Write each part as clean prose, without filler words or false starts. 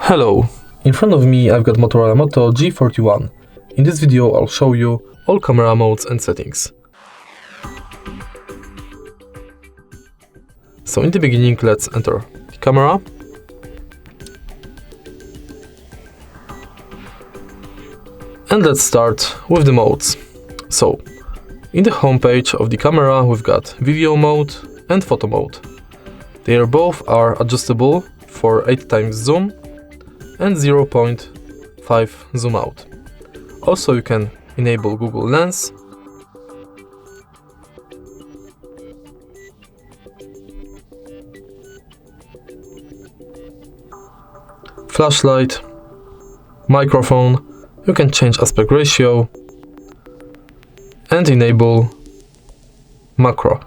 Hello, in front of me I've got Motorola Moto G41. In this video I'll show you all camera modes and settings. So in the beginning let's enter the camera. And let's start with the modes. So in the home page of the camera we've got video mode and photo mode. They both are adjustable for 8x zoom and 0.5 zoom out. Also you can enable Google Lens, flashlight, microphone, you can change aspect ratio and enable macro.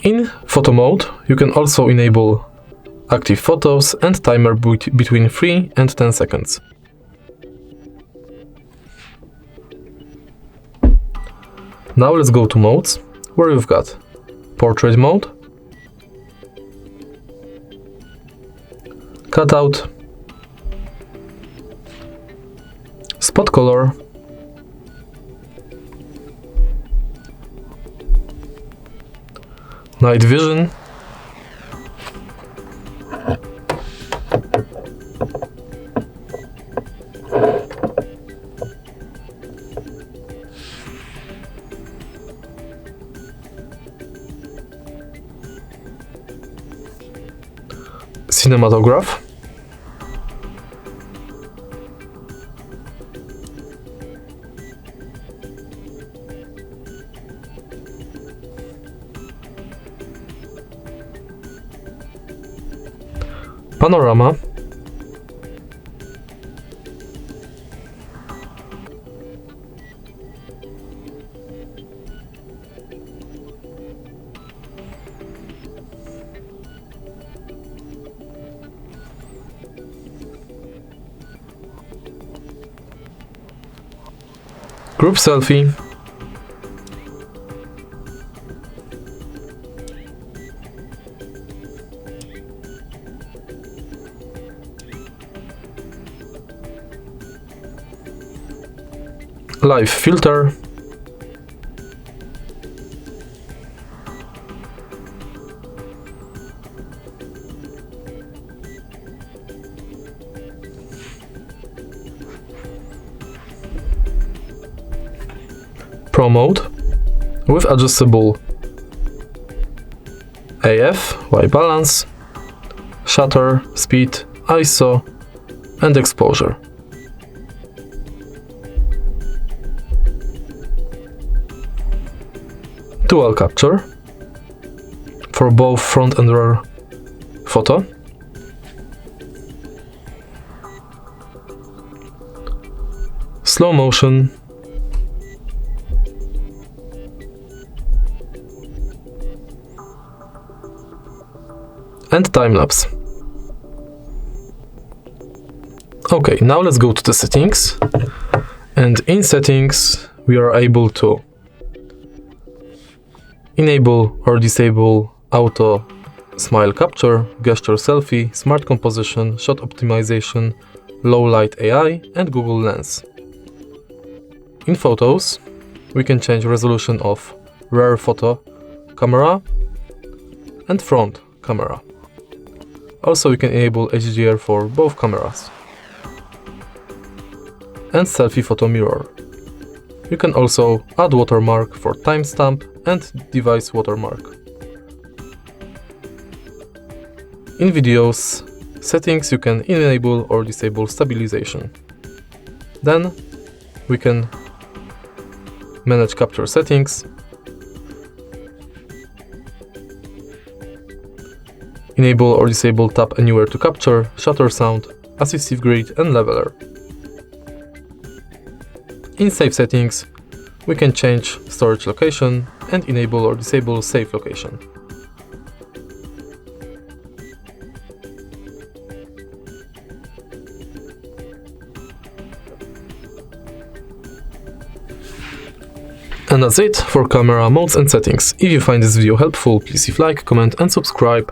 In photo mode, you can also enable active photos and timer between 3 and 10 seconds. Now let's go to modes, where you've got portrait mode, cutout, spot color, night vision, cinematograph, panorama, group selfie, live filter, Pro mode with adjustable AF, white balance, shutter, speed, ISO and exposure. Dual capture for both front and rear photo. Slow motion. And time-lapse. Okay, now let's go to the settings. And in settings we are able to enable or disable auto smile capture, gesture selfie, smart composition, shot optimization, low light AI and Google Lens. In photos we can change resolution of rear photo camera and front camera. Also you can enable HDR for both cameras. And selfie photo mirror. You can also add watermark for timestamp and device watermark. In videos settings you can enable or disable stabilization. Then we can manage capture settings, enable or disable tap anywhere to capture, shutter sound, assistive grid and leveler. In save settings we can change storage location and enable or disable save location. And that's it for camera modes and settings. If you find this video helpful, please leave like, comment and subscribe.